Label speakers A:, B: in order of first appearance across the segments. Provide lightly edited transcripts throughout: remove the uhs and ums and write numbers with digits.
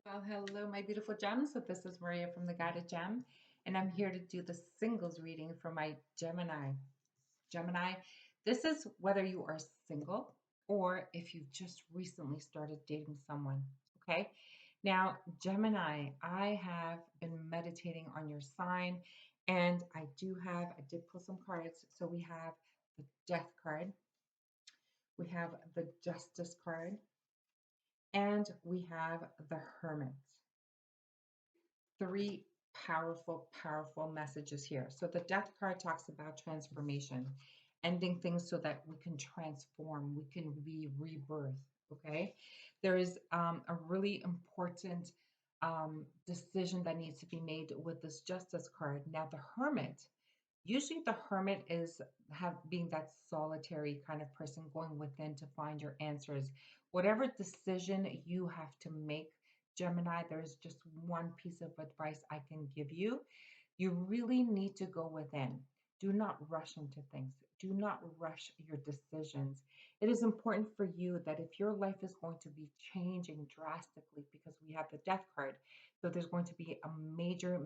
A: Well, hello, my beautiful gems. So this is Maria from the Guided Gem, and I'm here to do the singles reading for my Gemini. Gemini, this is whether you are single or if you just recently started dating someone. Okay. Now, Gemini, I have been meditating on your sign, and I did pull some cards. So we have the Death card, we have the Justice card, and we have the Hermit. Three powerful messages here. So the death card talks about transformation, ending things so that we can transform, we can be rebirth. Okay. There is a really important decision that needs to be made with this justice card. Now, the hermit. Usually, the hermit is have being that solitary kind of person going within to find your answers. Whatever decision you have to make, Gemini, there's just one piece of advice I can give you. You really need to go within. Do not rush into things. Do not rush your decisions. It is important for you that if your life is going to be changing drastically, because we have the death card, so there's going to be a major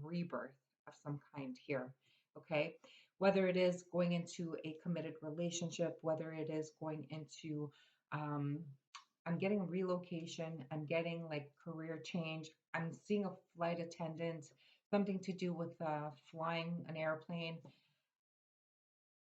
A: rebirth of some kind here. Okay. Whether it is going into a committed relationship, whether it is going into, um, I'm getting relocation, I'm getting like career change, I'm seeing a flight attendant, something to do with flying an airplane.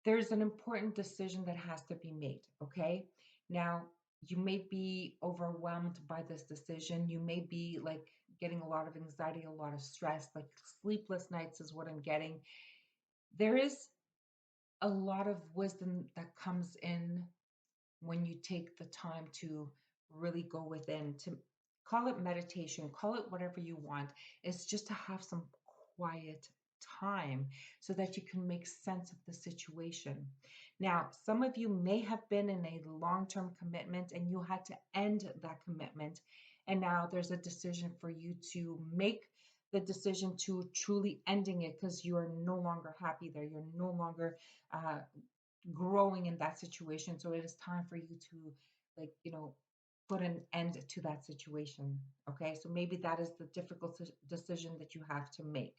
A: There's an important decision that has to be made. Okay. Now, you may be overwhelmed by this decision. You may be like getting a lot of anxiety, a lot of stress, like sleepless nights is what I'm getting. There is a lot of wisdom that comes in when you take the time to really go within, to call it meditation, call it whatever you want. It's just to have some quiet time so that you can make sense of the situation. Now, some of you may have been in a long term commitment and you had to end that commitment. And now there's a decision for you to make the decision to truly ending it because you are no longer happy there. You're no longer uh, growing in that situation. So it is time for you to, like, put an end to that situation. Okay. So maybe that is the difficult decision that you have to make.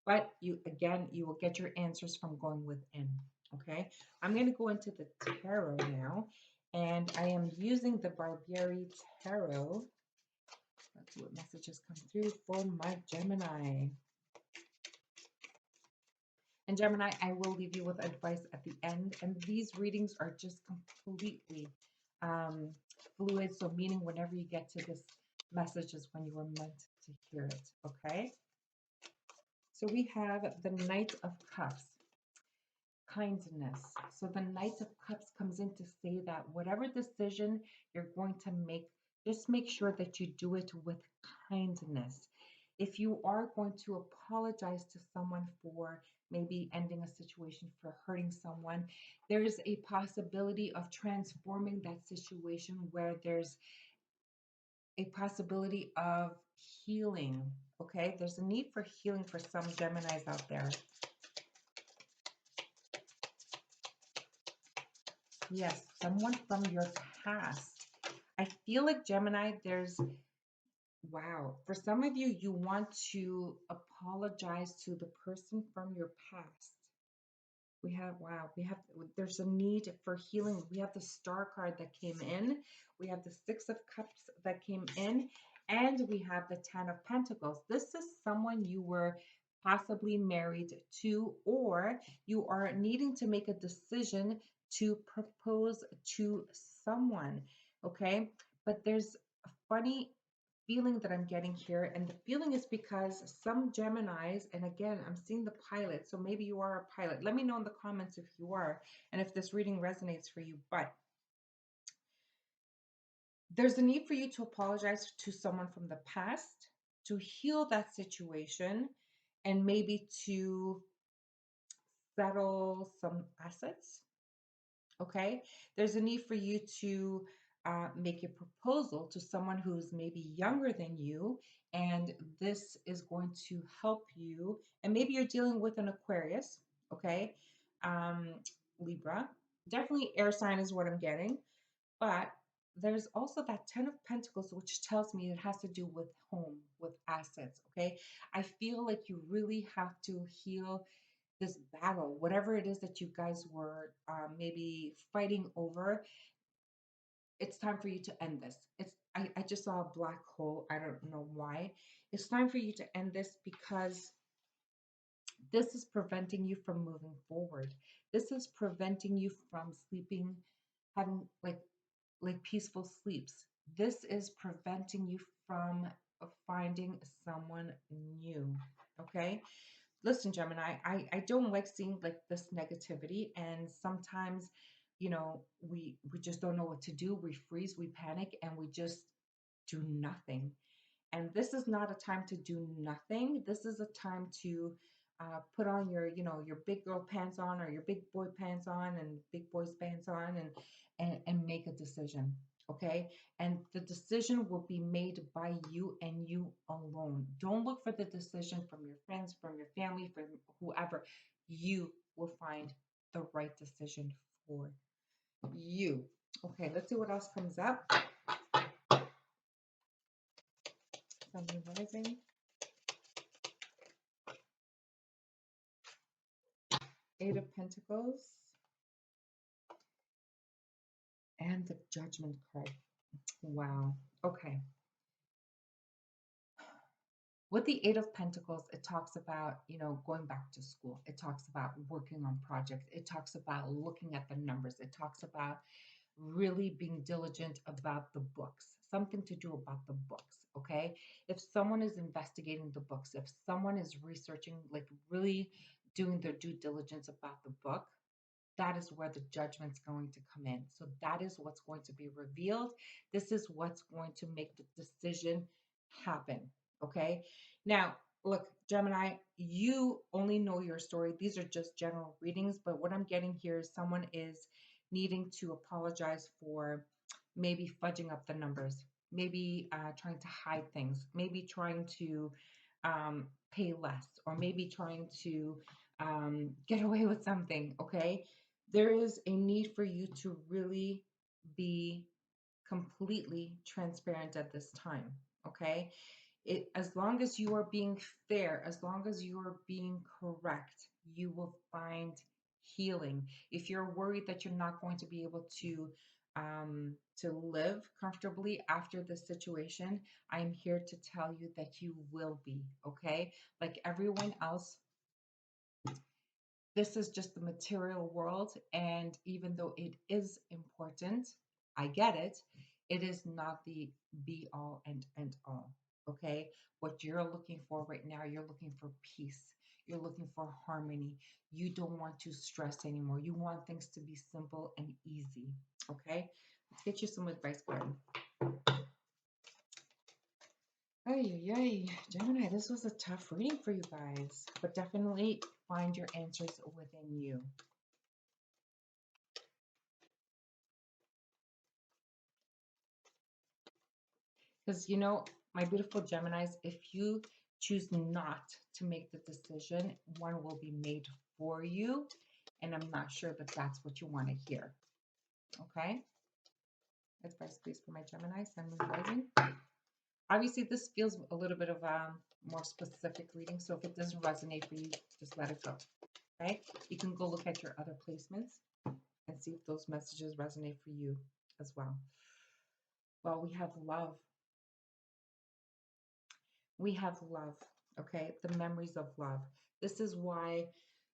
A: But again, you will get your answers from going within. Okay. I'm going to go into the tarot now. And I am using the Barbieri Tarot. Let's see what messages come through for my Gemini. And Gemini, I will leave you with advice at the end. And these readings are just completely um, fluid. So, meaning whenever you get to this message is when you were meant to hear it. Okay. So, we have the Knight of Cups, kindness. So, the Knight of Cups comes in to say that whatever decision you're going to make, just make sure that you do it with kindness. If you are going to apologize to someone for maybe ending a situation, for hurting someone, there's a possibility of transforming that situation where there's a possibility of healing. Okay, there's a need for healing for some Geminis out there. Yes, someone from your past. I feel like Gemini, wow, for some of you, you want to apologize to the person from your past. Wow, there's a need for healing. We have the Star card that came in, we have the Six of Cups that came in, and we have the Ten of Pentacles. This is someone you were possibly married to, or you are needing to make a decision to propose to someone, okay? But there's a funny feeling that I'm getting here. And the feeling is because some Geminis, and again, I'm seeing the pilot. So maybe you are a pilot. Let me know in the comments if you are and if this reading resonates for you. But there's a need for you to apologize to someone from the past, to heal that situation, and maybe to settle some assets. Okay. There's a need for you to make a proposal to someone who's maybe younger than you, and this is going to help you. And maybe you're dealing with an Aquarius, okay? Um, Libra. Definitely air sign is what I'm getting. But there's also that 10 of Pentacles, which tells me it has to do with home, with assets. Okay. I feel like you really have to heal this battle, whatever it is that you guys were maybe fighting over. It's time for you to end this. I just saw a black hole. I don't know why. It's time for you to end this because this is preventing you from moving forward. This is preventing you from sleeping, having like peaceful sleeps. This is preventing you from finding someone new. Okay? Listen, Gemini, I don't like seeing like this negativity, and sometimes, we just don't know what to do. We freeze, we panic, and we just do nothing. And this is not a time to do nothing. This is a time to put on your big girl pants on, or your big boy pants on, and big boys pants on, and make a decision. Okay. And the decision will be made by you and you alone. Don't look for the decision from your friends, from your family, from whoever. You will find the right decision for you. Okay, let's see what else comes up. Sun, Moon, Rising. Eight of Pentacles and the Judgment card. Wow. Okay. With the Eight of Pentacles, it talks about, going back to school. It talks about working on projects. It talks about looking at the numbers. It talks about really being diligent about the books, something to do about the books. Okay. If someone is investigating the books, if someone is researching, like really doing their due diligence about the book, that is where the judgment's going to come in. So that is what's going to be revealed. This is what's going to make the decision happen. Okay. Now, look, Gemini, you only know your story. These are just general readings, but what I'm getting here is someone is needing to apologize for maybe fudging up the numbers, maybe trying to hide things, maybe trying to pay less, or maybe trying to get away with something. Okay. There is a need for you to really be completely transparent at this time. Okay. As long as you are being fair, as long as you are being correct, you will find healing. If you're worried that you're not going to be able to live comfortably after this situation, I'm here to tell you that you will be. Okay. Like everyone else, this is just the material world. And even though it is important, I get it, it is not the be all and end all. Okay. What you're looking for right now, you're looking for peace. You're looking for harmony. You don't want to stress anymore. You want things to be simple and easy. Okay. Let's get you some advice, Gordon. Ay, ay, Gemini, this was a tough reading for you guys, but definitely find your answers within you. Because, my beautiful Geminis, if you choose not to make the decision, one will be made for you. And I'm not sure that that's what you want to hear. Okay? Advice, please, for my Gemini, Sun, Moon, Rising. Obviously, this feels a little bit of a more specific reading. So if it doesn't resonate for you, just let it go. Okay? You can go look at your other placements and see if those messages resonate for you as well. Well, we have love. We have love, okay? The memories of love. This is why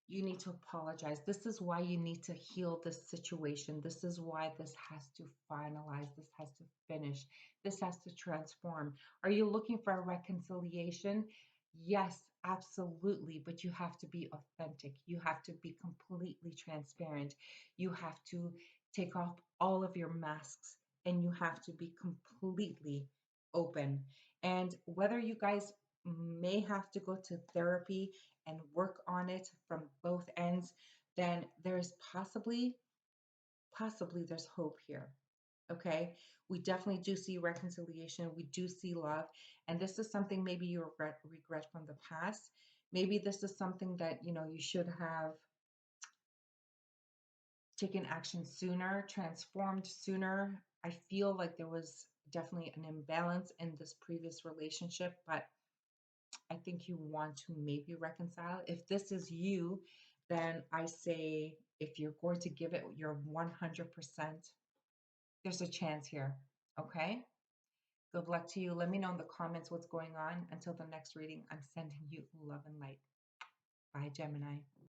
A: you need to apologize. This is why you need to heal this situation. This is why this has to finalize. This has to finish. This has to transform. Are you looking for a reconciliation? Yes, absolutely. But you have to be authentic. You have to be completely transparent. You have to take off all of your masks, and you have to be completely open. And whether you guys may have to go to therapy and work on it from both ends, then there's possibly there's hope here. Okay. We definitely do see reconciliation. We do see love. And this is something maybe you regret from the past. Maybe this is something that, you should have taken action sooner, transformed sooner, I feel like there was definitely an imbalance in this previous relationship, but I think you want to maybe reconcile. If this is you, then I say if you're going to give it your 100%, there's a chance here. Okay? Good luck to you. Let me know in the comments what's going on. Until the next reading, I'm sending you love and light. Bye, Gemini.